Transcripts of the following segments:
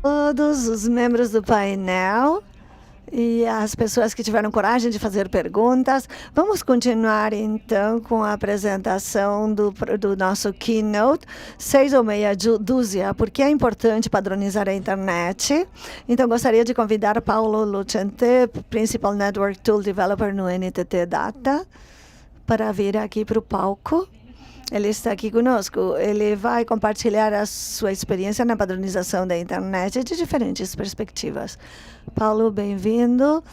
Todos os membros do painel e as pessoas que tiveram coragem de fazer perguntas. Vamos continuar, então, com a apresentação do nosso keynote, 6 ou meia dúzia, porque é importante padronizar a internet. Então, gostaria de convidar Paulo Lucente, Principal Network Tool Developer no NTT Data, para vir aqui para o palco. Ele está aqui conosco. Ele vai compartilhar a sua experiência na padronização da internet de diferentes perspectivas. Paulo, bem-vindo.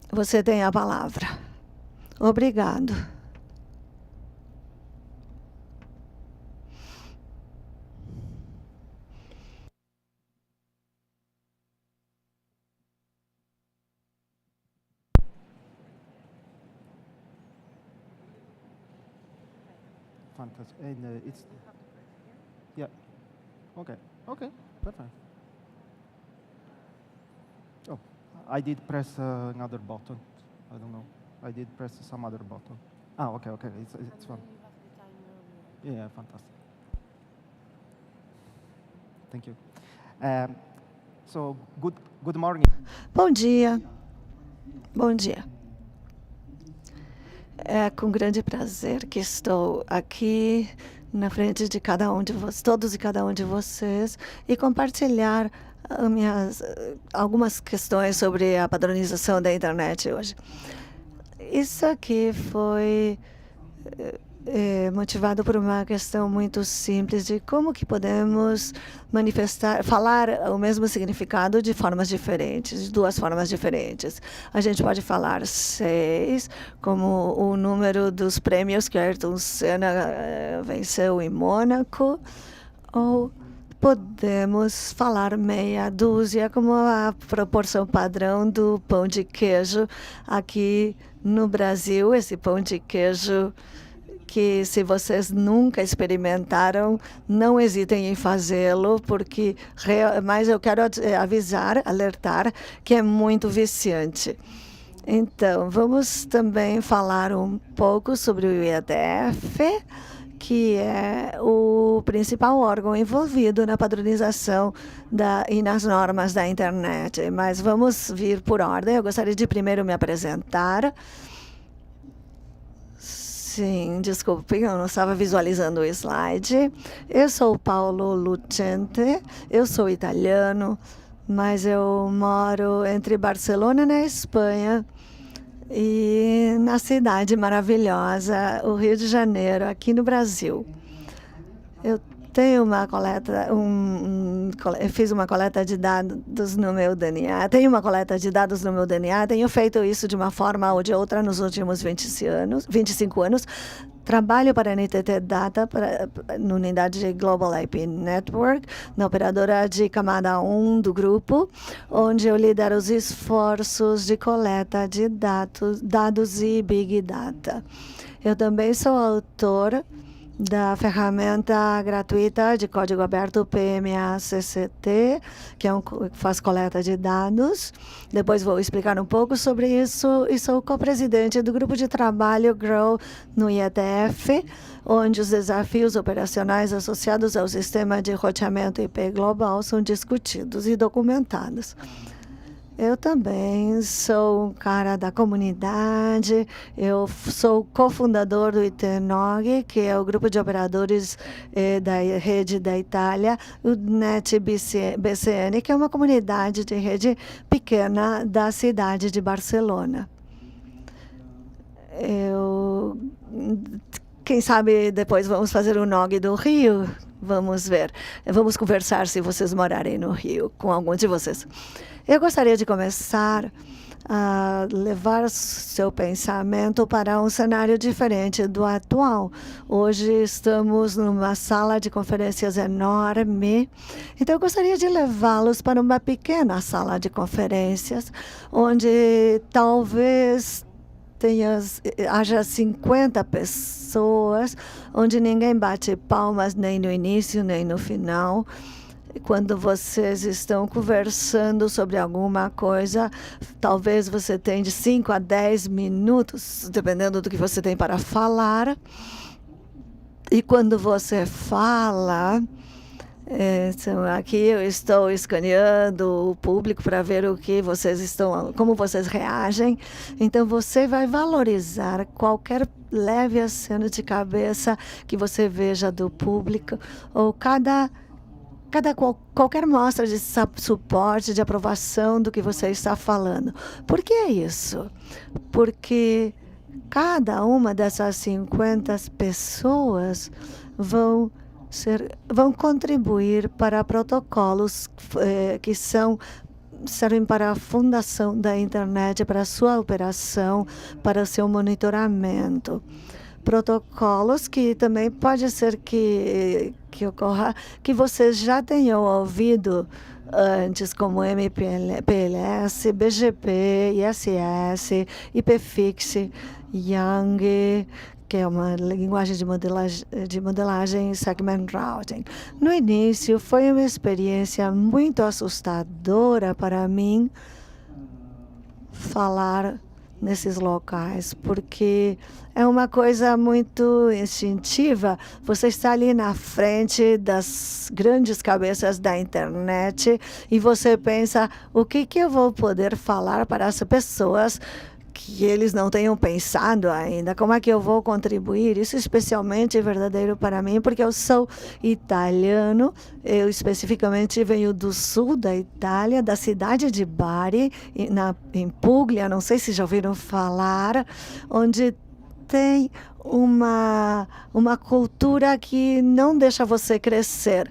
Você tem a palavra. Obrigado. Fantastic. And it's, yeah, okay, perfect. Oh, I did press another button. I don't know. I did press some other button. Okay, it's fun. Yeah, fantastic. Thank you. So, good morning. Bom dia. Bom dia. É com grande prazer que estou aqui na frente de cada um de vocês, todos e cada um de vocês, e compartilhar algumas questões sobre a padronização da internet hoje. Isso aqui foi motivado por uma questão muito simples de como que podemos falar o mesmo significado de formas diferentes, de duas formas diferentes. A gente pode falar 6, como o número dos prêmios que Ayrton Senna venceu em Mônaco, ou podemos falar meia dúzia, como a proporção padrão do pão de queijo aqui no Brasil. Esse pão de queijo que, se vocês nunca experimentaram, não hesitem em fazê-lo, mas eu quero alertar que é muito viciante. Então, vamos também falar um pouco sobre o IETF, que é o principal órgão envolvido na padronização e nas normas da internet. Mas vamos vir por ordem. Eu gostaria de primeiro me apresentar. Sim, desculpem, eu não estava visualizando o slide. Eu sou Paulo Lucente, eu sou italiano, mas eu moro entre Barcelona, na Espanha, e na cidade maravilhosa, o Rio de Janeiro, aqui no Brasil. Eu tenho uma coleta, eu fiz uma coleta de dados no meu DNA. Tenho uma coleta de dados no meu DNA. Tenho feito isso de uma forma ou de outra nos últimos 25 anos. Trabalho para a NTT Data, na unidade de Global IP Network, na operadora de camada 1 do grupo, onde eu lidero os esforços de coleta de dados e Big Data. Eu também sou autor da ferramenta gratuita de código aberto PMA-CCT, que faz coleta de dados. Depois vou explicar um pouco sobre isso. E sou co-presidente do grupo de trabalho GROW no IETF, onde os desafios operacionais associados ao sistema de roteamento IP global são discutidos e documentados. Eu também sou um cara da comunidade, eu sou cofundador do ITNOG, que é o grupo de operadores da rede da Itália, o NetBCN, que é uma comunidade de rede pequena da cidade de Barcelona. Quem sabe depois vamos fazer o NOG do Rio? Vamos ver. Vamos conversar se vocês morarem no Rio, com alguns de vocês. Eu gostaria de começar a levar seu pensamento para um cenário diferente do atual. Hoje estamos numa sala de conferências enorme, então eu gostaria de levá-los para uma pequena sala de conferências, onde talvez haja 50 pessoas, onde ninguém bate palmas nem no início nem no final. Quando vocês estão conversando sobre alguma coisa, talvez você tenha de 5 a 10 minutos, dependendo do que você tem para falar. E quando você fala, Então, aqui eu estou escaneando o público para ver o que vocês estão, como vocês reagem. Então, você vai valorizar qualquer leve aceno de cabeça que você veja do público ou qualquer mostra de suporte, de aprovação do que você está falando. Por que é isso? Porque cada uma dessas 50 pessoas vão contribuir para protocolos que servem para a fundação da internet, para a sua operação, para o seu monitoramento. Protocolos que também pode ser que ocorra, que vocês já tenham ouvido antes, como MPLS, BGP, ISS, IPFix, Yang, que é uma linguagem de modelagem segment routing. No início, foi uma experiência muito assustadora para mim falar nesses locais, porque é uma coisa muito instintiva. Você está ali na frente das grandes cabeças da internet e você pensa, o que eu vou poder falar para as pessoas que eles não tenham pensado ainda? Como é que eu vou contribuir? Isso especialmente é verdadeiro para mim, porque eu sou italiano, eu especificamente venho do sul da Itália, da cidade de Bari, em Puglia, não sei se já ouviram falar, onde tem uma cultura que não deixa você crescer.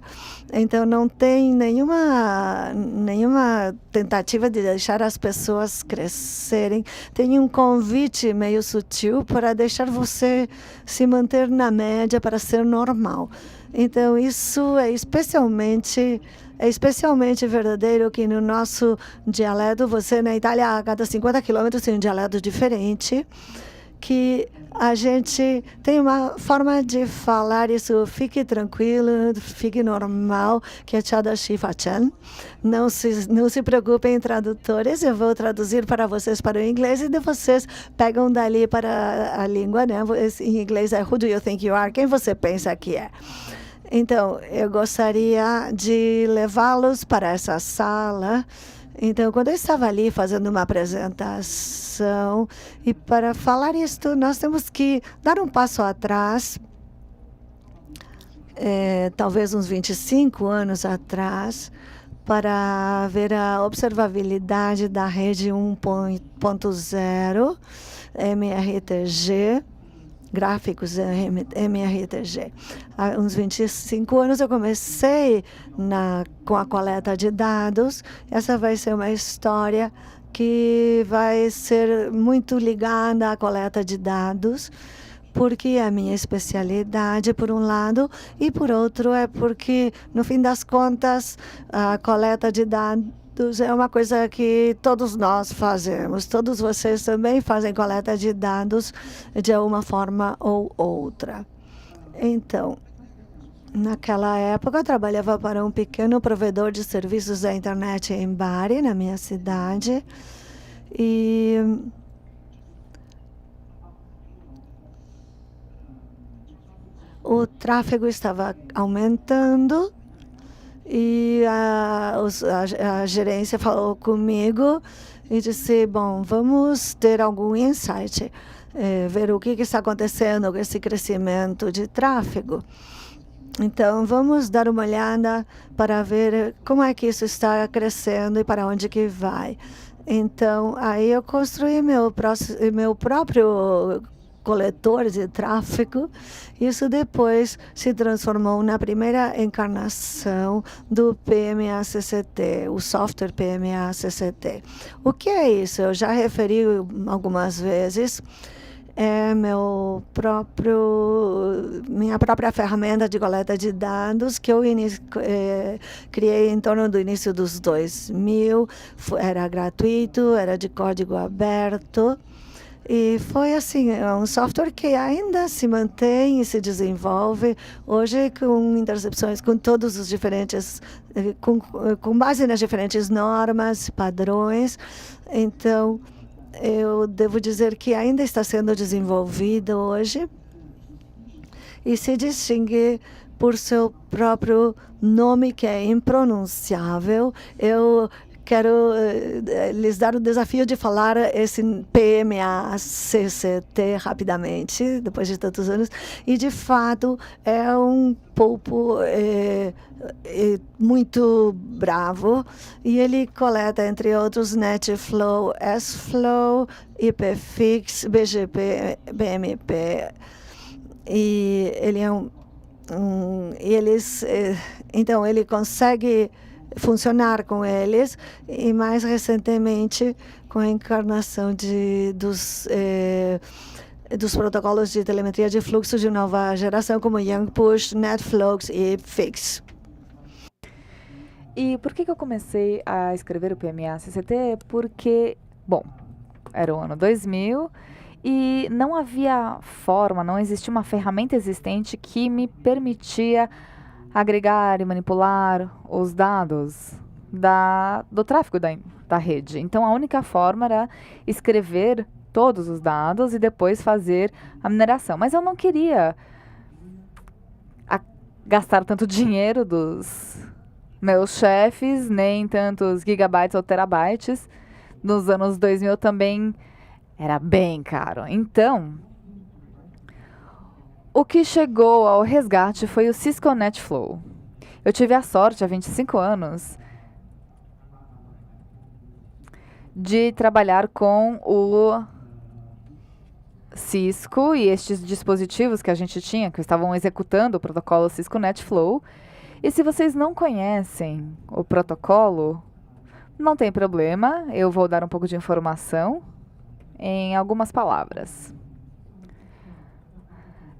Então, não tem nenhuma tentativa de deixar as pessoas crescerem. Tem um convite meio sutil para deixar você se manter na média, para ser normal. Então, isso é especialmente verdadeiro que no nosso dialeto, você na Itália, a cada 50 quilômetros tem um dialeto diferente, que a gente tem uma forma de falar isso. Fique tranquilo, fique normal, que é Chadashi Fachan. Não se preocupem, tradutores, eu vou traduzir para vocês para o inglês e vocês pegam dali para a língua, né? Em inglês é Who do you think you are? Quem você pensa que é? Então, eu gostaria de levá-los para essa sala. Então, quando eu estava ali fazendo uma apresentação, e para falar isto, nós temos que dar um passo atrás, talvez uns 25 anos atrás, para ver a observabilidade da rede 1.0, MRTG, gráficos MRTG. Há uns 25 anos eu comecei com a coleta de dados. Essa vai ser uma história que vai ser muito ligada à coleta de dados, porque é a minha especialidade, por um lado, e por outro é porque, no fim das contas, a coleta de dados é uma coisa que todos nós fazemos. Todos vocês também fazem coleta de dados de uma forma ou outra. Então, naquela época, eu trabalhava para um pequeno provedor de serviços da internet em Bari, na minha cidade. E o tráfego estava aumentando. E a gerência falou comigo e disse, bom, vamos ter algum insight, ver o que está acontecendo com esse crescimento de tráfego. Então, vamos dar uma olhada para ver como é que isso está crescendo e para onde que vai. Então, aí eu construí meu próprio coletor de tráfego. Isso depois se transformou na primeira encarnação do PMA-CCT, o software PMA-CCT. O que é isso? Eu já referi algumas vezes. É minha própria ferramenta de coleta de dados que eu criei em torno do início dos 2000. Era gratuito, era de código aberto. E foi assim, um software que ainda se mantém e se desenvolve hoje com intercepções com todos os diferentes, com base nas diferentes normas, padrões. Então, eu devo dizer que ainda está sendo desenvolvido hoje e se distingue por seu próprio nome, que é impronunciável. Eu quero lhes dar o desafio de falar esse PMACCT rapidamente, depois de tantos anos. E, de fato, é um polpo muito bravo. E ele coleta, entre outros, NetFlow, SFlow, IPFix, BGP, BMP. E ele é então, ele consegue funcionar com eles, e mais recentemente com a encarnação dos protocolos de telemetria de fluxo de nova geração, como YangPush, NetFlux e Fix. E por que eu comecei a escrever o PMA-CCT? Porque, bom, era o ano 2000 e não havia forma, não existia uma ferramenta existente que me permitia agregar e manipular os dados do tráfego da rede. Então, a única forma era escrever todos os dados e depois fazer a mineração. Mas eu não queria gastar tanto dinheiro dos meus chefes, nem tantos gigabytes ou terabytes. Nos anos 2000 também era bem caro. Então, o que chegou ao resgate foi o Cisco NetFlow. Eu tive a sorte, há 25 anos, de trabalhar com o Cisco e estes dispositivos que a gente tinha, que estavam executando o protocolo Cisco NetFlow. E se vocês não conhecem o protocolo, não tem problema, eu vou dar um pouco de informação em algumas palavras.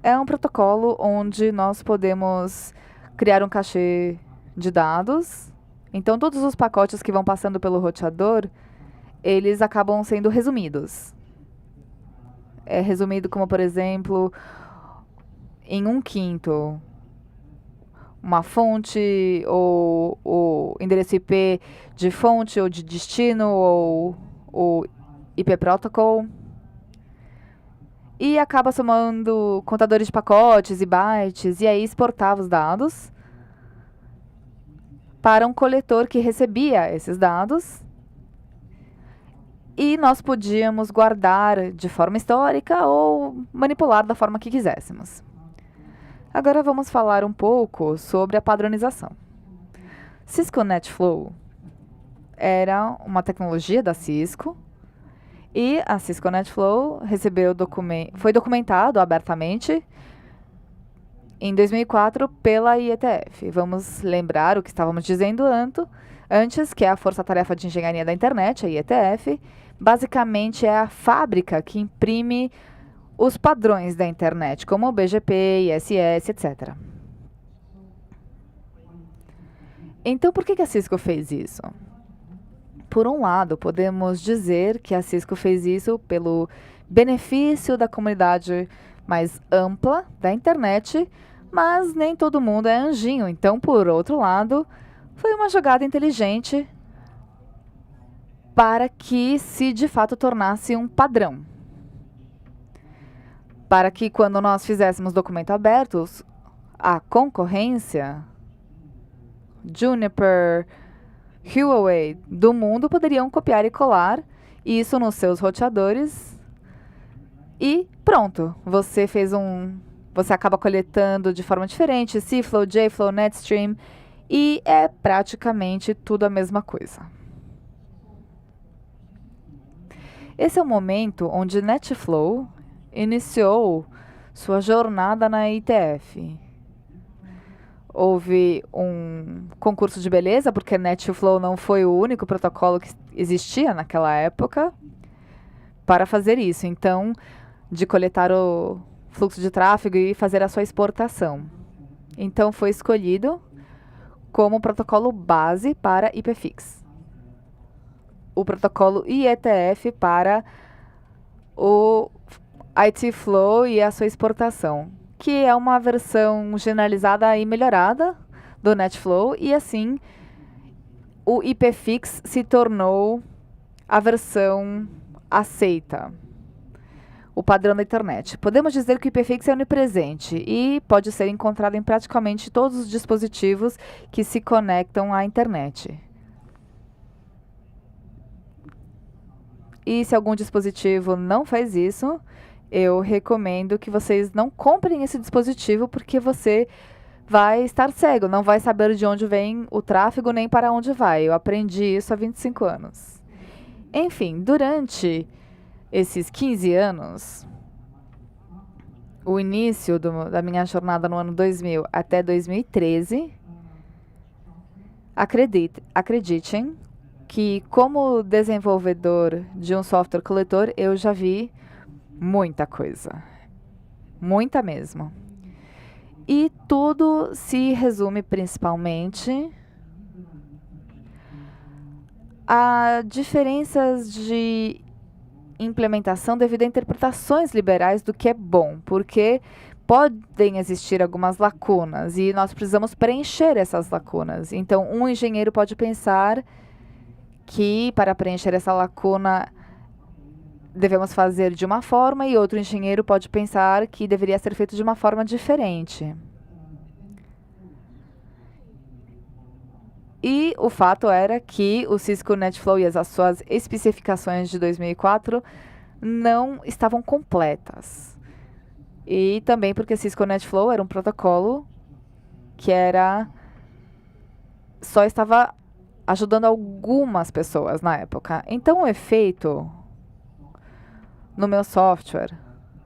É um protocolo onde nós podemos criar um cachê de dados. Então, todos os pacotes que vão passando pelo roteador, eles acabam sendo resumidos. É resumido como, por exemplo, em 1/5, uma fonte, ou o endereço IP de fonte ou de destino, ou o IP protocol. E acaba somando contadores de pacotes e bytes, e aí exportava os dados para um coletor que recebia esses dados. E nós podíamos guardar de forma histórica ou manipular da forma que quiséssemos. Agora vamos falar um pouco sobre a padronização. Cisco NetFlow era uma tecnologia da Cisco, e a Cisco NetFlow foi documentado abertamente em 2004 pela IETF. Vamos lembrar o que estávamos dizendo antes, que é a Força Tarefa de Engenharia da Internet, a IETF. Basicamente é a fábrica que imprime os padrões da internet, como o BGP, ISS, etc. Então, por que a Cisco fez isso? Por um lado, podemos dizer que a Cisco fez isso pelo benefício da comunidade mais ampla da internet, mas nem todo mundo é anjinho. Então, por outro lado, foi uma jogada inteligente para que se de fato tornasse um padrão. Para que quando nós fizéssemos documento abertos, a concorrência, Juniper, Huawei do mundo poderiam copiar e colar isso nos seus roteadores e pronto, você acaba coletando de forma diferente CFlow, JFlow, NetStream, e é praticamente tudo a mesma coisa. Esse é o momento onde NetFlow iniciou sua jornada na IETF. Houve um concurso de beleza, porque NetFlow não foi o único protocolo que existia naquela época para fazer isso. Então, de coletar o fluxo de tráfego e fazer a sua exportação. Então, foi escolhido como protocolo base para IPFix. O protocolo IETF para o ITFlow e a sua exportação, que é uma versão generalizada e melhorada do NetFlow, e assim o IPFix se tornou a versão aceita. o padrão da internet. Podemos dizer que o IPFix é onipresente e pode ser encontrado em praticamente todos os dispositivos que se conectam à internet. E se algum dispositivo não faz isso, eu recomendo que vocês não comprem esse dispositivo, porque você vai estar cego, não vai saber de onde vem o tráfego nem para onde vai. Eu aprendi isso há 25 anos. Enfim, durante esses 15 anos, o início da minha jornada no ano 2000 até 2013, acreditem que, como desenvolvedor de um software coletor, eu já vi muita coisa. Muita mesmo. E tudo se resume principalmente a diferenças de implementação devido a interpretações liberais do que é bom, porque podem existir algumas lacunas e nós precisamos preencher essas lacunas. Então, um engenheiro pode pensar que para preencher essa lacuna devemos fazer de uma forma e outro engenheiro pode pensar que deveria ser feito de uma forma diferente. E o fato era que o Cisco NetFlow e as suas especificações de 2004 não estavam completas. E também porque Cisco NetFlow era um protocolo que só estava ajudando algumas pessoas na época. Então o efeito no meu software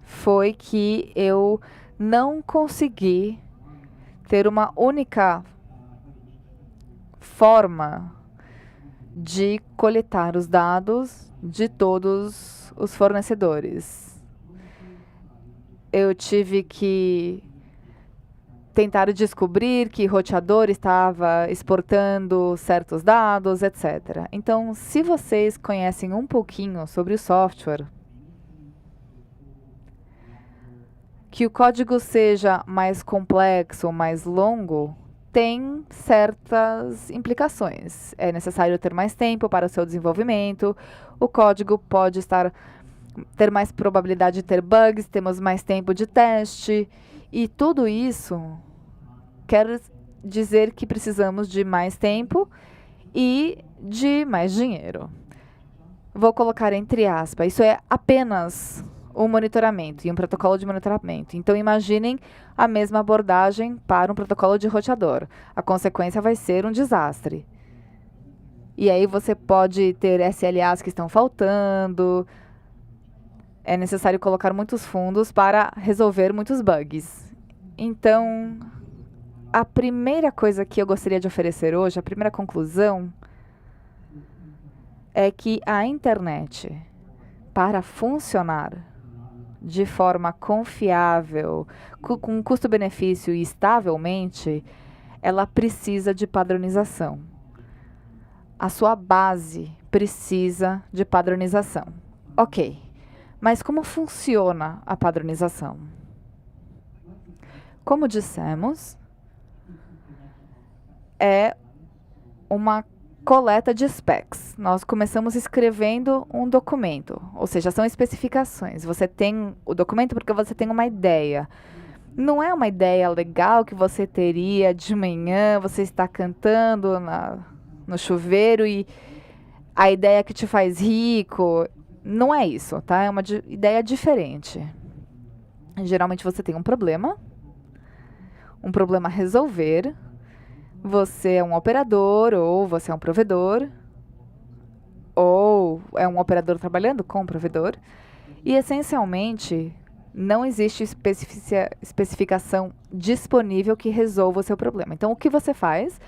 foi que eu não consegui ter uma única forma de coletar os dados de todos os fornecedores. Eu tive que tentar descobrir que roteador estava exportando certos dados, etc. Então, se vocês conhecem um pouquinho sobre o software, que o código seja mais complexo ou mais longo, tem certas implicações. É necessário ter mais tempo para o seu desenvolvimento, o código pode ter mais probabilidade de ter bugs, temos mais tempo de teste, e tudo isso quer dizer que precisamos de mais tempo e de mais dinheiro. Vou colocar entre aspas, isso é apenas um monitoramento e um protocolo de monitoramento. Então, imaginem a mesma abordagem para um protocolo de roteador. A consequência vai ser um desastre. E aí você pode ter SLAs que estão faltando. É necessário colocar muitos fundos para resolver muitos bugs. Então, a primeira coisa que eu gostaria de oferecer hoje, a primeira conclusão, é que a internet, para funcionar de forma confiável, com custo-benefício e estavelmente, ela precisa de padronização. A sua base precisa de padronização. Ok, mas como funciona a padronização? Como dissemos, é uma coleta de specs. Nós começamos escrevendo um documento, ou seja, são especificações. Você tem o documento porque você tem uma ideia. Não é uma ideia legal que você teria de manhã, você está cantando no chuveiro e a ideia que te faz rico. Não é isso, tá? É uma ideia diferente. Geralmente você tem um problema a resolver. Você é um operador, ou você é um provedor, ou é um operador trabalhando com um provedor. E, essencialmente, não existe especificação disponível que resolva o seu problema. Então, o que você faz?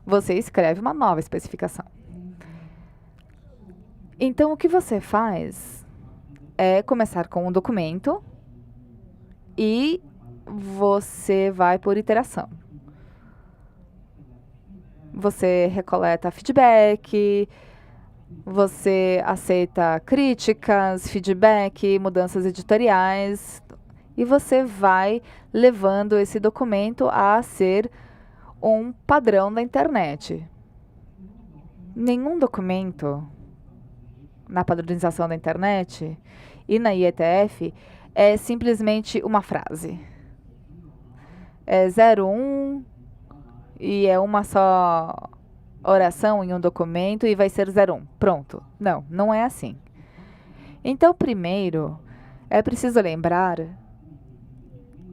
Você escreve uma nova especificação. Então, o que você faz é começar com um documento e você vai por iteração. Você recoleta feedback, você aceita críticas, feedback, mudanças editoriais, e você vai levando esse documento a ser um padrão da internet. Nenhum documento na padronização da internet e na IETF é simplesmente uma frase. É 01 e é uma só oração em um documento e vai ser 01. Pronto. Não, não é assim. Então, primeiro, é preciso lembrar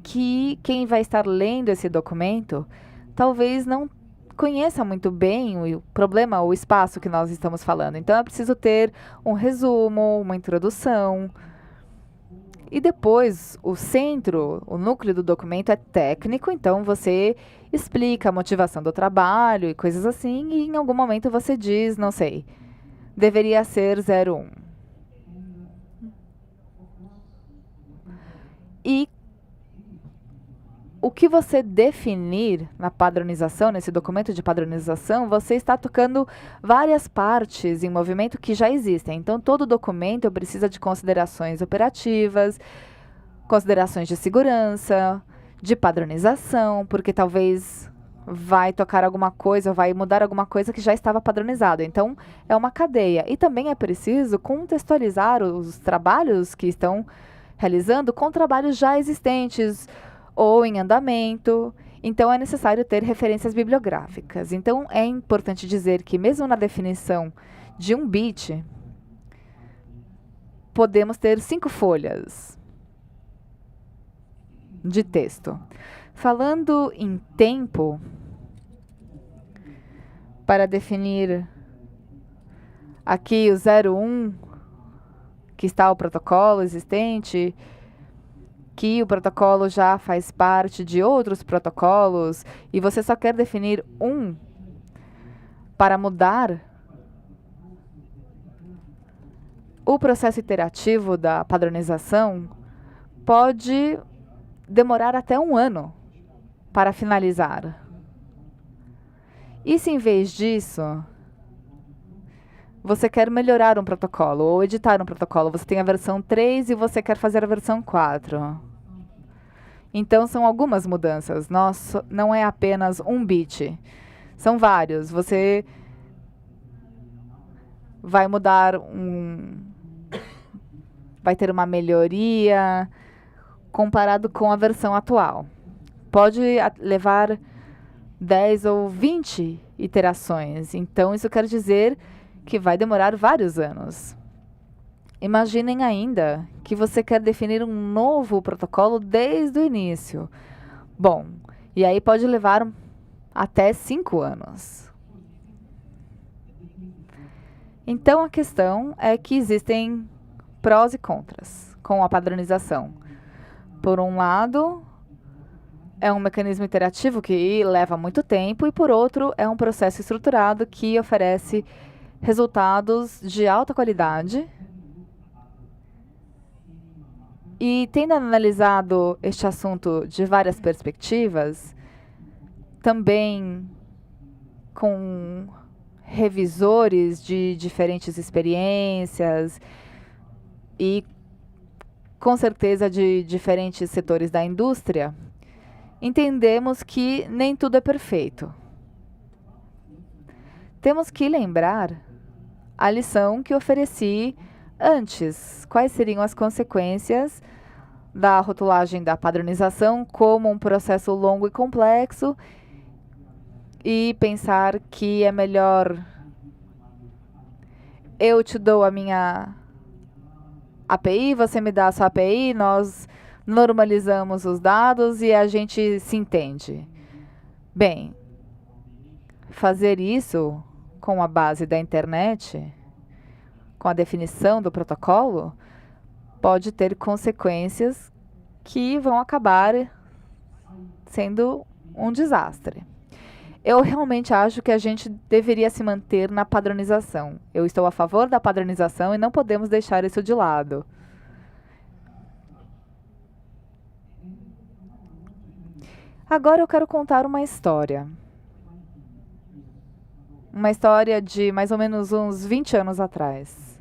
que quem vai estar lendo esse documento talvez não conheça muito bem o problema, o espaço que nós estamos falando. Então, é preciso ter um resumo, uma introdução. E depois, o centro, o núcleo do documento é técnico, então você explica a motivação do trabalho e coisas assim, e em algum momento você diz, não sei, deveria ser 01. E o que você definir na padronização, nesse documento de padronização, você está tocando várias partes em movimento que já existem. Então, todo documento precisa de considerações operativas, considerações de segurança, de padronização, porque talvez vai tocar alguma coisa, vai mudar alguma coisa que já estava padronizado. Então, é uma cadeia. E também é preciso contextualizar os trabalhos que estão realizando com trabalhos já existentes, ou em andamento, então é necessário ter referências bibliográficas. Então é importante dizer que mesmo na definição de um bit, podemos ter 5 folhas de texto. Falando em tempo, para definir aqui o 01, que está o protocolo existente, que o protocolo já faz parte de outros protocolos e você só quer definir um para mudar o processo iterativo da padronização, pode demorar até 1 ano para finalizar. E se em vez disso você quer melhorar um protocolo ou editar um protocolo, você tem a versão 3 e você quer fazer a versão 4. Então, são algumas mudanças. Não é apenas um bit. São vários. Você vai mudar vai ter uma melhoria comparado com a versão atual. Pode levar 10 ou 20 iterações. Então, isso quer dizer que vai demorar vários anos. Imaginem ainda que você quer definir um novo protocolo desde o início. Bom, e aí pode levar até 5 anos. Então, a questão é que existem prós e contras com a padronização. Por um lado, é um mecanismo iterativo que leva muito tempo, e por outro, é um processo estruturado que oferece resultados de alta qualidade. E tendo analisado este assunto de várias perspectivas, também com revisores de diferentes experiências e com certeza de diferentes setores da indústria, entendemos que nem tudo é perfeito. Temos que lembrar a lição que ofereci antes. Quais seriam as consequências da rotulagem da padronização como um processo longo e complexo, e pensar que é melhor eu te dou a minha API, você me dá a sua API, nós normalizamos os dados e a gente se entende. Bem, fazer isso com a base da internet, com a definição do protocolo, pode ter consequências que vão acabar sendo um desastre. Eu realmente acho que a gente deveria se manter na padronização. Eu estou a favor da padronização e não podemos deixar isso de lado. Agora eu quero contar uma história. Uma história de mais ou menos uns 20 anos atrás.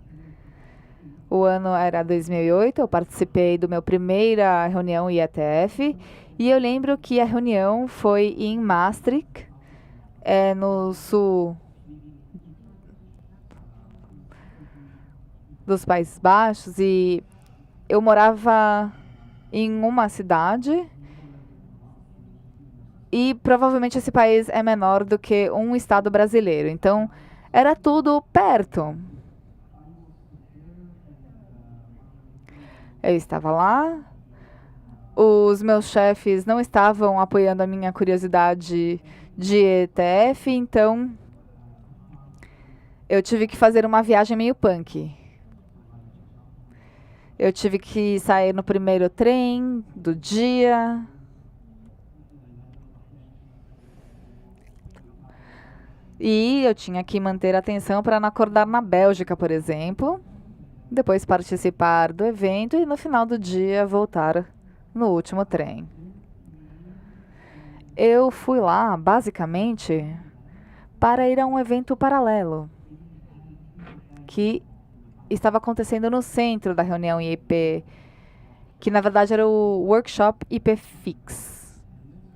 O ano era 2008, eu participei da minha primeira reunião IETF, e eu lembro que a reunião foi em Maastricht, no sul dos Países Baixos, e eu morava em uma cidade e provavelmente esse país é menor do que um estado brasileiro. Então, era tudo perto. Eu estava lá, os meus chefes não estavam apoiando a minha curiosidade de ETF, então eu tive que fazer uma viagem meio punk. Eu tive que sair no primeiro trem do dia. E eu tinha que manter a atenção para não acordar na Bélgica, por exemplo. Depois participar do evento e no final do dia voltar no último trem. Eu fui lá, basicamente, para ir a um evento paralelo que estava acontecendo no centro da reunião IP, que na verdade era o workshop IPFix.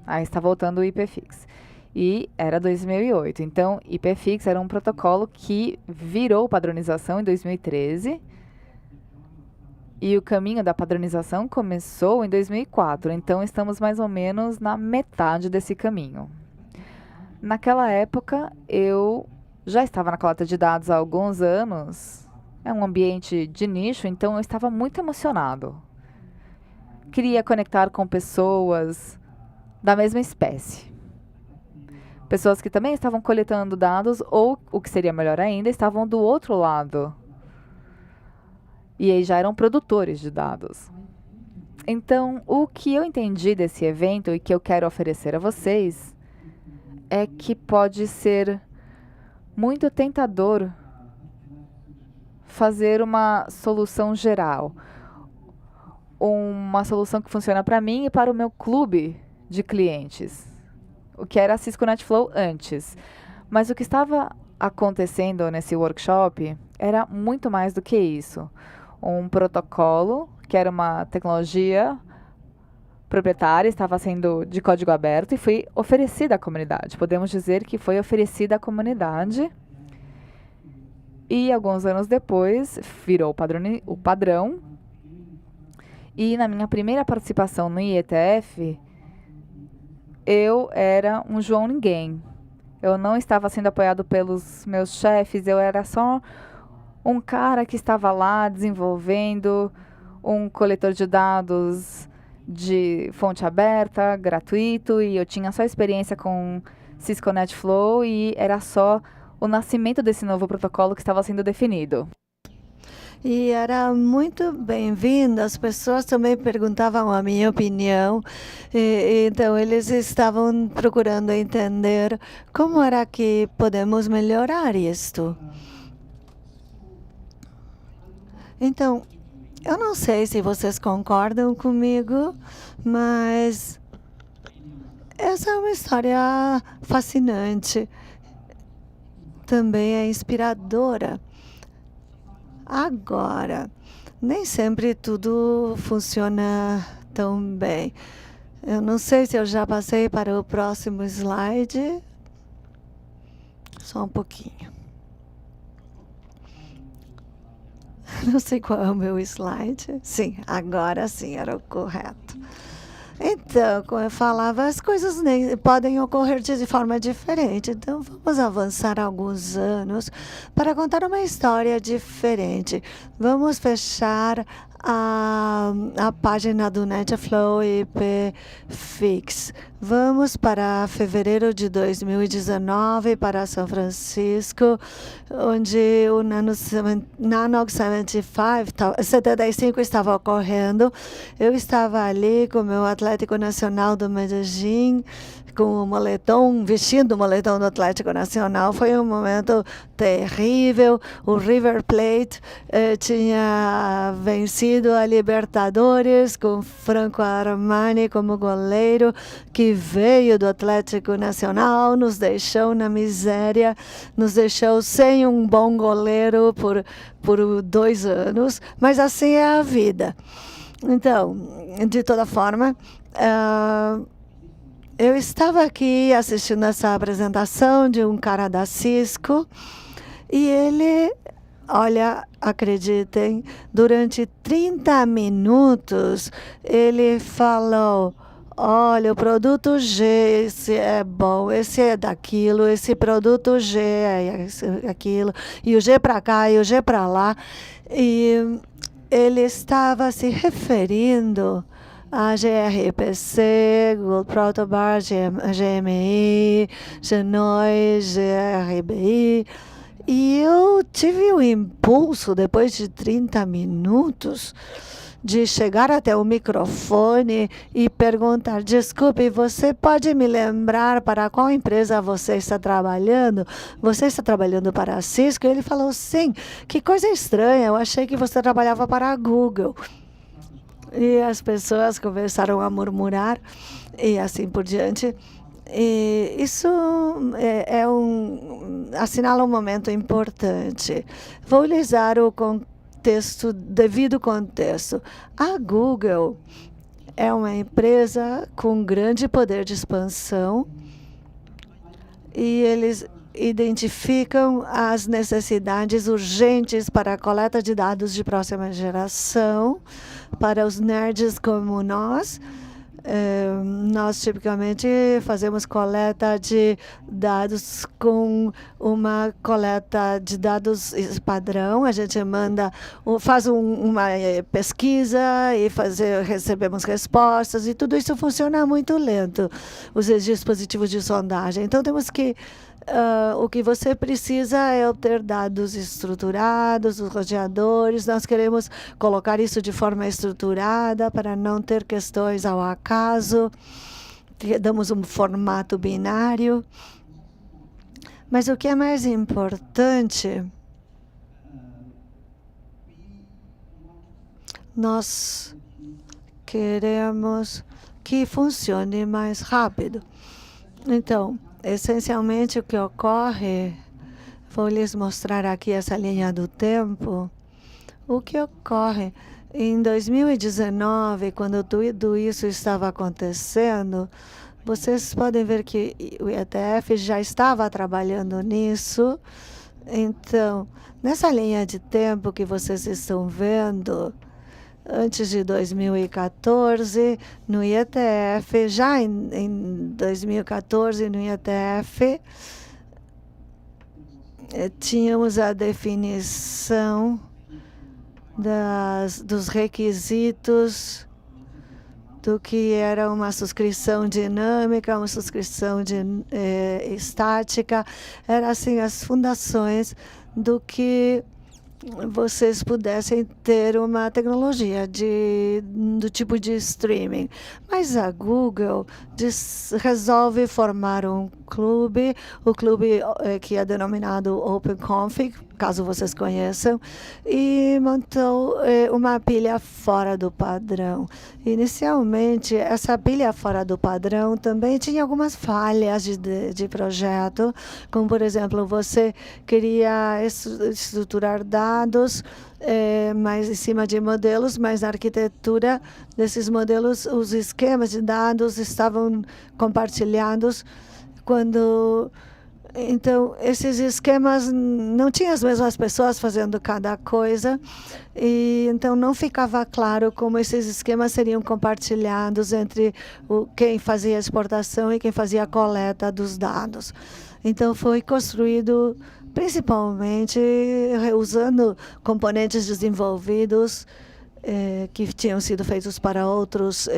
Aí está voltando o IPFix. E era 2008. Então, IPFix era um protocolo que virou padronização em 2013. E o caminho da padronização começou em 2004. Então, estamos mais ou menos na metade desse caminho. Naquela época, eu já estava na coleta de dados há alguns anos. É um ambiente de nicho, então eu estava muito emocionado. Queria conectar com pessoas da mesma espécie. Pessoas que também estavam coletando dados ou, o que seria melhor ainda, estavam do outro lado. E aí já eram produtores de dados. Então, o que eu entendi desse evento e que eu quero oferecer a vocês é que pode ser muito tentador fazer uma solução geral. Uma solução que funciona para mim e para o meu clube de clientes. O que era a Cisco NetFlow antes. Mas o que estava acontecendo nesse workshop era muito mais do que isso. Um protocolo, que era uma tecnologia proprietária, estava sendo de código aberto e foi oferecida à comunidade. Podemos dizer que foi oferecida à comunidade. E alguns anos depois, virou o padrão. E na minha primeira participação no IETF, eu era um João Ninguém. Eu não estava sendo apoiado pelos meus chefes, eu era só um cara que estava lá desenvolvendo um coletor de dados de fonte aberta, gratuito, e eu tinha só experiência com Cisco NetFlow e era só o nascimento desse novo protocolo que estava sendo definido. E era muito bem-vindo. As pessoas também perguntavam a minha opinião. Então, eles estavam procurando entender como era que podemos melhorar isto. Então, eu não sei se vocês concordam comigo, mas essa é uma história fascinante. Também é inspiradora. Agora, nem sempre tudo funciona tão bem. Eu não sei se eu já passei para o próximo slide. Só um pouquinho. Não sei qual é o meu slide. Sim, agora sim, era o correto. Então, como eu falava, as coisas podem ocorrer de forma diferente. Então, vamos avançar alguns anos para contar uma história diferente. Vamos fechar a página do NetFlow IPFix. Vamos para fevereiro de 2019, para São Francisco, onde o Nanog 75 estava ocorrendo. Eu estava ali com o meu Atlético Nacional do Medellín, com o moletom, vestindo o moletom do Atlético Nacional. Foi um momento terrível. O River Plate tinha vencido a Libertadores com Franco Armani como goleiro, que veio do Atlético Nacional, nos deixou na miséria, nos deixou sem um bom goleiro por 2 anos, mas assim é a vida. Então, de toda forma, eu estava aqui assistindo essa apresentação de um cara da Cisco e ele Olha, acreditem, durante 30 minutos ele falou: olha, o produto G, esse é bom, esse é daquilo, esse produto G é aquilo, e o G para cá e o G para lá. E ele estava se referindo a gRPC, Google Protobuf, GMI, Genoi, gRBI. E eu tive o impulso, depois de 30 minutos, de chegar até o microfone e perguntar: desculpe, você pode me lembrar para qual empresa você está trabalhando? Você está trabalhando para a Cisco? Ele falou: sim. Que coisa estranha, eu achei que você trabalhava para a Google. E as pessoas começaram a murmurar e assim por diante. E isso assinala um momento importante. Vou lhes dar o devido contexto. A Google é uma empresa com grande poder de expansão e eles identificam as necessidades urgentes para a coleta de dados de próxima geração. Para os nerds como nós tipicamente fazemos coleta de dados com uma coleta de dados padrão. A gente faz uma pesquisa e recebemos respostas, e tudo isso funciona muito lento, os dispositivos de sondagem. Então, temos que o que você precisa é obter dados estruturados, os roteadores. Nós queremos colocar isso de forma estruturada para não ter questões ao acaso. Damos um formato binário. Mas o que é mais importante, nós queremos que funcione mais rápido. Então, essencialmente, o que ocorre, vou lhes mostrar aqui essa linha do tempo. O que ocorre em 2019, quando tudo isso estava acontecendo, vocês podem ver que o ETF já estava trabalhando nisso. Então, nessa linha de tempo que vocês estão vendo, antes de 2014, no IETF, já em 2014, no IETF, tínhamos a definição dos requisitos do que era uma subscrição dinâmica, uma subscrição estática. Eram assim as fundações do que vocês pudessem ter uma tecnologia do tipo de streaming. Mas a Google resolve formar um clube, o clube que é denominado OpenConfig, caso vocês conheçam, e montou uma pilha fora do padrão. Inicialmente, essa pilha fora do padrão também tinha algumas falhas de projeto, como, por exemplo, você queria estruturar dados mais em cima de modelos, mas na arquitetura desses modelos, os esquemas de dados estavam compartilhados Então, esses esquemas não tinham as mesmas pessoas fazendo cada coisa, e então não ficava claro como esses esquemas seriam compartilhados entre quem fazia a exportação e quem fazia a coleta dos dados. Então, foi construído principalmente usando componentes desenvolvidos que tinham sido feitos para outros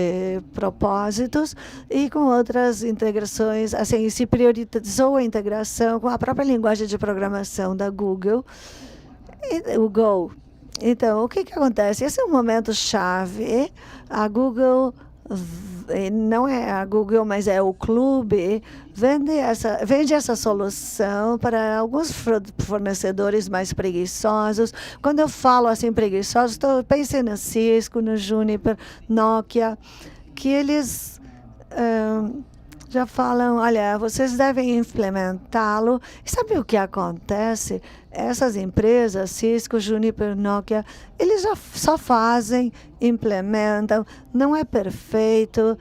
propósitos, e com outras integrações. Assim, se priorizou a integração com a própria linguagem de programação da Google, o Go. Então, o que acontece? Esse é um momento chave. A Google, não é a Google, mas é o clube, vende essa solução para alguns fornecedores mais preguiçosos. Quando eu falo assim preguiçosos, pensem no Cisco, no Juniper, Nokia, que eles já falam: olha, vocês devem implementá-lo. E sabe o que acontece? Essas empresas, Cisco, Juniper, Nokia, eles já só fazem, implementam, não é perfeito,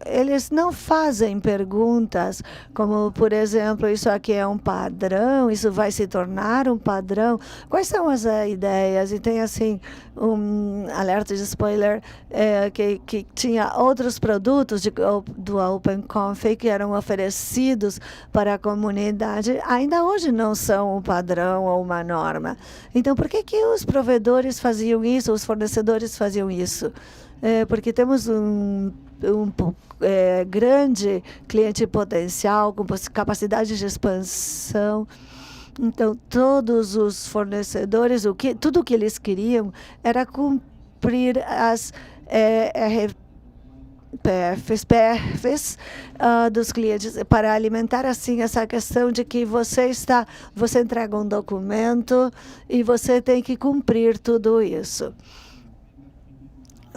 eles não fazem perguntas como, por exemplo, isso aqui é um padrão, isso vai se tornar um padrão. Quais são as ideias? E tem assim um alerta de spoiler que tinha outros produtos do OpenConfig que eram oferecidos para a comunidade, ainda hoje não são um padrão ou uma norma. Então, por que os provedores faziam isso, os fornecedores faziam isso? Porque temos um grande cliente potencial, com capacidade de expansão. Então, todos os fornecedores, tudo o que eles queriam era cumprir as PFs dos clientes, para alimentar assim essa questão de que você entrega um documento e você tem que cumprir tudo isso.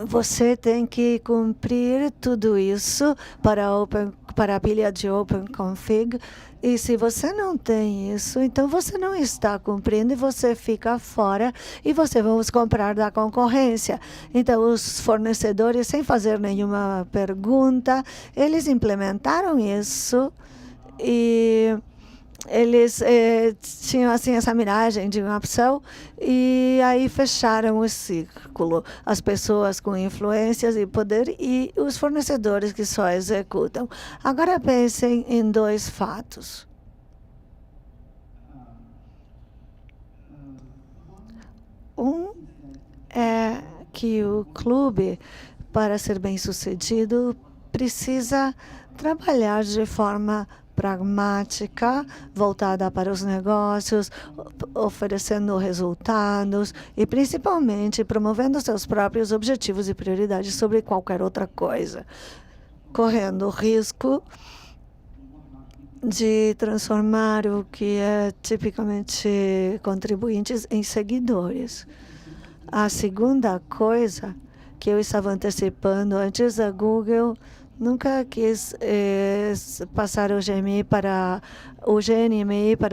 Você tem que cumprir tudo isso para a pilha de OpenConfig. E se você não tem isso, então você não está cumprindo e você fica fora e você vamos comprar da concorrência. Então, os fornecedores, sem fazer nenhuma pergunta, eles implementaram isso e eles tinham assim essa miragem de uma opção e aí fecharam o círculo. As pessoas com influências e poder e os fornecedores que só executam. Agora pensem em dois fatos. Um é que o clube, para ser bem-sucedido, precisa trabalhar de forma pragmática, voltada para os negócios, oferecendo resultados e, principalmente, promovendo seus próprios objetivos e prioridades sobre qualquer outra coisa, correndo o risco de transformar o que é tipicamente contribuintes em seguidores. A segunda coisa que eu estava antecipando antes, a Google nunca quis passar o GNMI para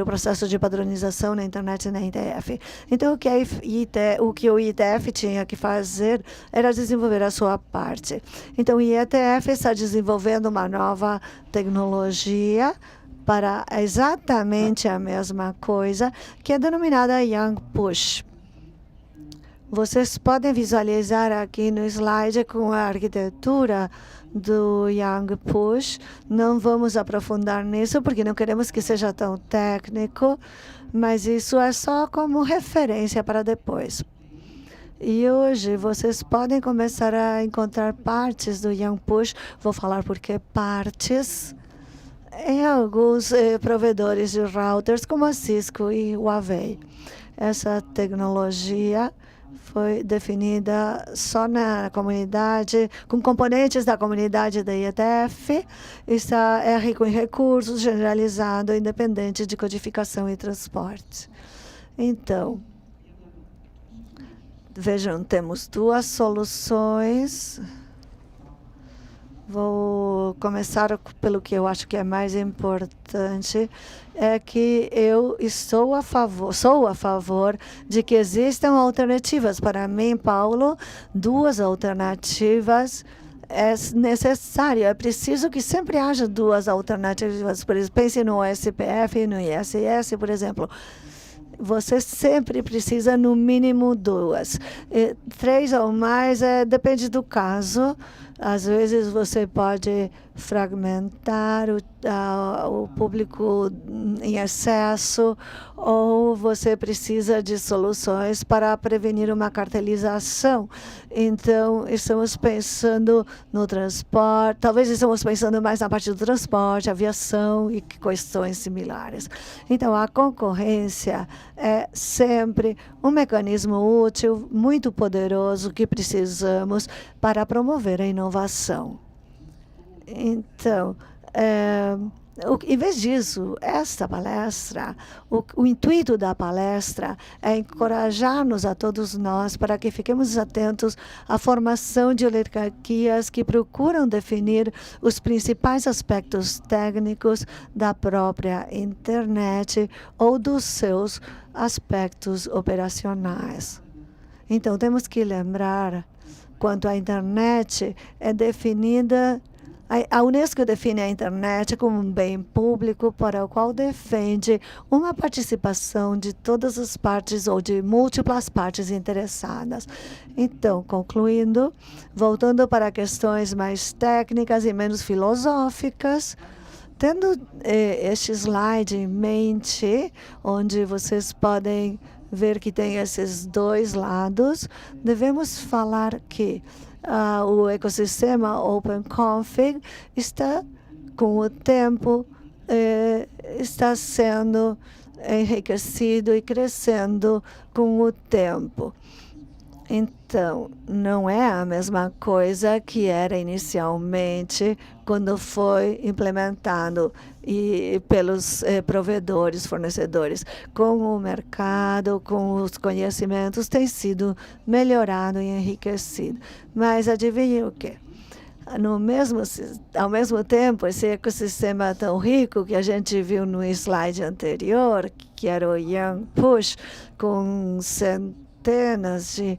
o processo de padronização na internet e na IETF. Então, o que o IETF tinha que fazer era desenvolver a sua parte. Então, o IETF está desenvolvendo uma nova tecnologia para exatamente a mesma coisa, que é denominada Young Push. Vocês podem visualizar aqui no slide com a arquitetura do Young Push. Não vamos aprofundar nisso, porque não queremos que seja tão técnico, mas isso é só como referência para depois. E hoje vocês podem começar a encontrar partes do Young Push. Vou falar por que partes em alguns provedores de routers, como a Cisco e Huawei. Essa tecnologia foi definida só na comunidade, com componentes da comunidade da IETF, é rico em recursos, generalizado, independente de codificação e transporte. Então, vejam, temos duas soluções. Vou começar pelo que eu acho que é mais importante, é que eu sou a favor de que existam alternativas. Para mim, Paulo, duas alternativas é necessário. É preciso que sempre haja duas alternativas. Por exemplo, pense no SPF e no ISS, por exemplo. Você sempre precisa, no mínimo, duas. 3 ou mais depende do caso. Às vezes você pode fragmentar o público em excesso, ou você precisa de soluções para prevenir uma cartelização. Então, estamos pensando no transporte, talvez estamos pensando mais na parte do transporte, aviação e questões similares. Então, a concorrência é sempre um mecanismo útil, muito poderoso, que precisamos para promover a inovação. Então, em vez disso, esta palestra, o intuito da palestra é encorajar-nos a todos nós para que fiquemos atentos à formação de oligarquias que procuram definir os principais aspectos técnicos da própria internet ou dos seus aspectos operacionais. Então, temos que lembrar quanto à internet é definida. A Unesco define a internet como um bem público para o qual defende uma participação de todas as partes ou de múltiplas partes interessadas. Então, concluindo, voltando para questões mais técnicas e menos filosóficas, tendo este slide em mente, onde vocês podem ver que tem esses dois lados, devemos falar que o ecossistema OpenConfig está, com o tempo, está sendo enriquecido e crescendo com o tempo. Então, não é a mesma coisa que era inicialmente quando foi implementado pelos provedores, fornecedores. Com o mercado, com os conhecimentos, tem sido melhorado e enriquecido. Mas adivinhe o quê? Ao mesmo tempo, esse ecossistema tão rico que a gente viu no slide anterior, que era o Young Push, com centenas de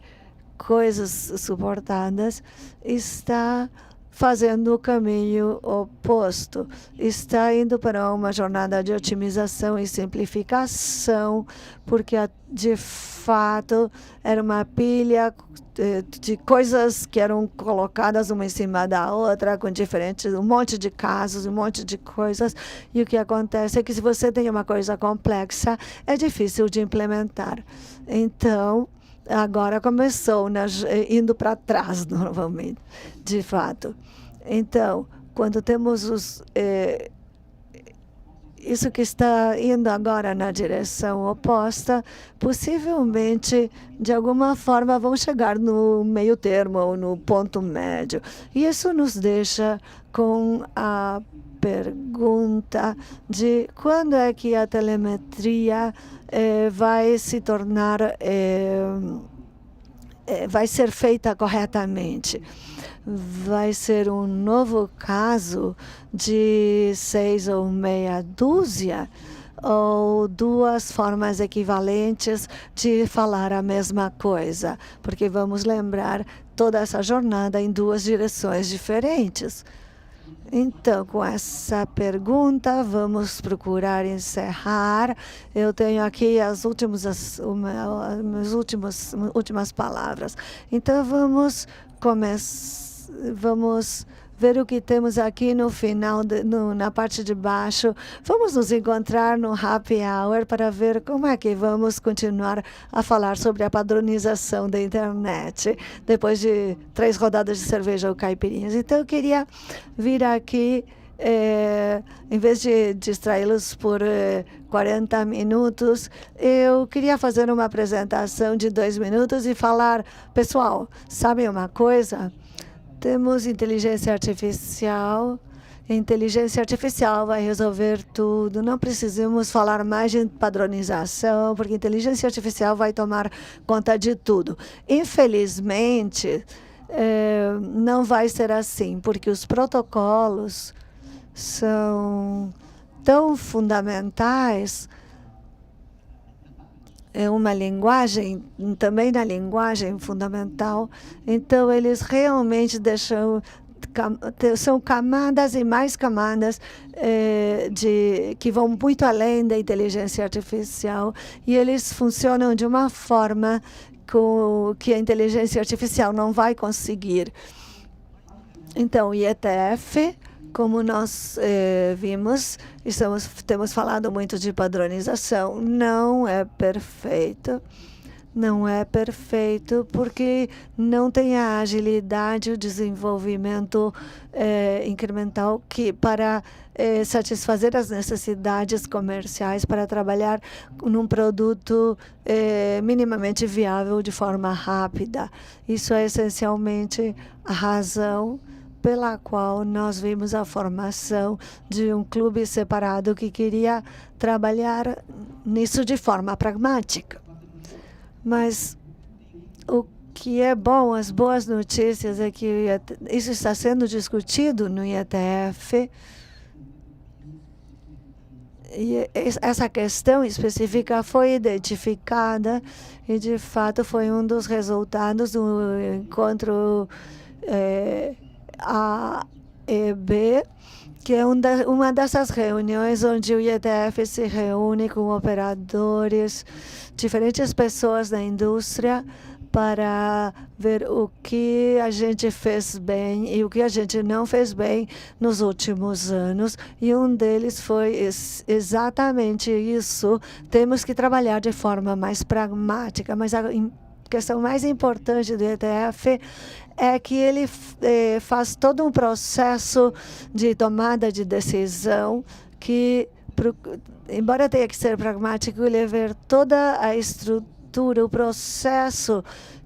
coisas suportadas, está fazendo o caminho oposto. Está indo para uma jornada de otimização e simplificação, porque de fato era uma pilha de coisas que eram colocadas uma em cima da outra, com um monte de casos, um monte de coisas. E o que acontece é que se você tem uma coisa complexa, é difícil de implementar. Então, agora começou indo para trás novamente, de fato. Então, quando temos isso que está indo agora na direção oposta, possivelmente, de alguma forma, vão chegar no meio termo ou no ponto médio. E isso nos deixa com a pergunta de quando é que a telemetria vai se tornar, vai ser feita corretamente. Vai ser um novo caso de 6 ou meia dúzia, ou duas formas equivalentes de falar a mesma coisa, porque vamos lembrar toda essa jornada em duas direções diferentes. Então, com essa pergunta, vamos procurar encerrar. Eu tenho aqui as últimas palavras. Então, vamos ver o que temos aqui no final, na parte de baixo. Vamos nos encontrar no Happy Hour para ver como é que vamos continuar a falar sobre a padronização da internet, depois de 3 rodadas de cerveja ou caipirinhas. Então, eu queria vir aqui, em vez de distraí-los por 40 minutos, eu queria fazer uma apresentação de 2 minutos e falar, pessoal, sabem uma coisa? Temos inteligência artificial. Inteligência artificial vai resolver tudo. Não precisamos falar mais de padronização, porque inteligência artificial vai tomar conta de tudo. Infelizmente, não vai ser assim, porque os protocolos são tão fundamentais. É uma linguagem, também na linguagem fundamental. Então, eles realmente são camadas e mais camadas que vão muito além da inteligência artificial, e eles funcionam de uma forma que a inteligência artificial não vai conseguir. Então, o IETF, como nós vimos, temos falado muito de padronização, não é perfeito. Não é perfeito porque não tem a agilidade, o desenvolvimento incremental para satisfazer as necessidades comerciais, para trabalhar num produto minimamente viável de forma rápida. Isso é essencialmente a razão pela qual nós vimos a formação de um clube separado que queria trabalhar nisso de forma pragmática. Mas o que é bom, as boas notícias é que isso está sendo discutido no IETF E essa questão específica foi identificada e, de fato, foi um dos resultados do encontro AEB, que é uma dessas reuniões onde o IETF se reúne com operadores, diferentes pessoas da indústria, para ver o que a gente fez bem e o que a gente não fez bem nos últimos anos. E um deles foi exatamente isso. Temos que trabalhar de forma mais pragmática, mas a questão mais importante do IETF é que ele faz todo um processo de tomada de decisão que, embora tenha que ser pragmático, ele ver toda a estrutura, o processo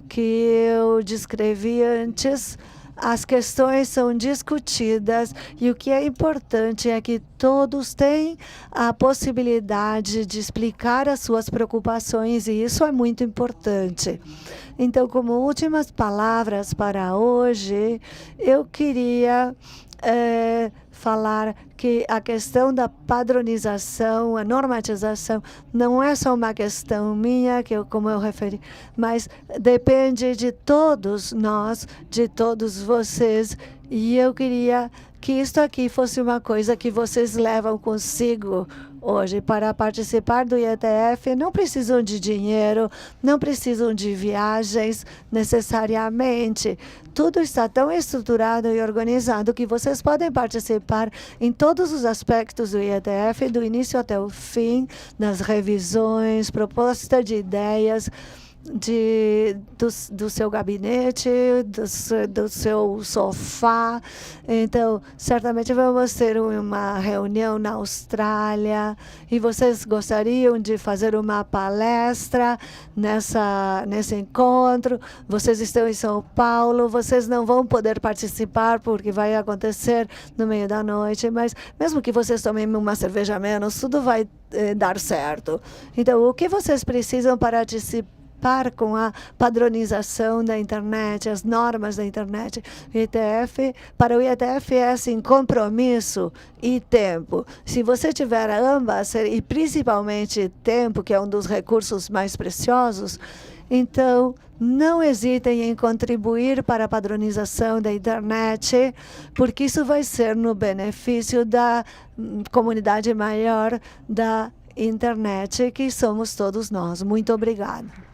que eu descrevi antes. As questões são discutidas e o que é importante é que todos têm a possibilidade de explicar as suas preocupações, e isso é muito importante. Então, como últimas palavras para hoje, eu queria falar que a questão da padronização, a normatização, não é só uma questão minha, como eu referi, mas depende de todos nós, de todos vocês, e eu queria que isto aqui fosse uma coisa que vocês levam consigo hoje. Para participar do IETF, não precisam de dinheiro, não precisam de viagens necessariamente. Tudo está tão estruturado e organizado que vocês podem participar em todos os aspectos do IETF, do início até o fim, nas revisões, proposta de ideias, do seu gabinete, do seu sofá. Então, certamente vamos ter uma reunião na Austrália e vocês gostariam de fazer uma palestra nesse encontro. Vocês estão em São Paulo, vocês não vão poder participar porque vai acontecer no meio da noite, mas mesmo que vocês tomem uma cerveja a menos, tudo vai dar certo. Então, o que vocês precisam para participar com a padronização da internet, as normas da internet? Para o IETF é assim, compromisso e tempo. Se você tiver ambas, e principalmente tempo, que é um dos recursos mais preciosos, então não hesitem em contribuir para a padronização da internet, porque isso vai ser no benefício da comunidade maior da internet, que somos todos nós. Muito obrigada.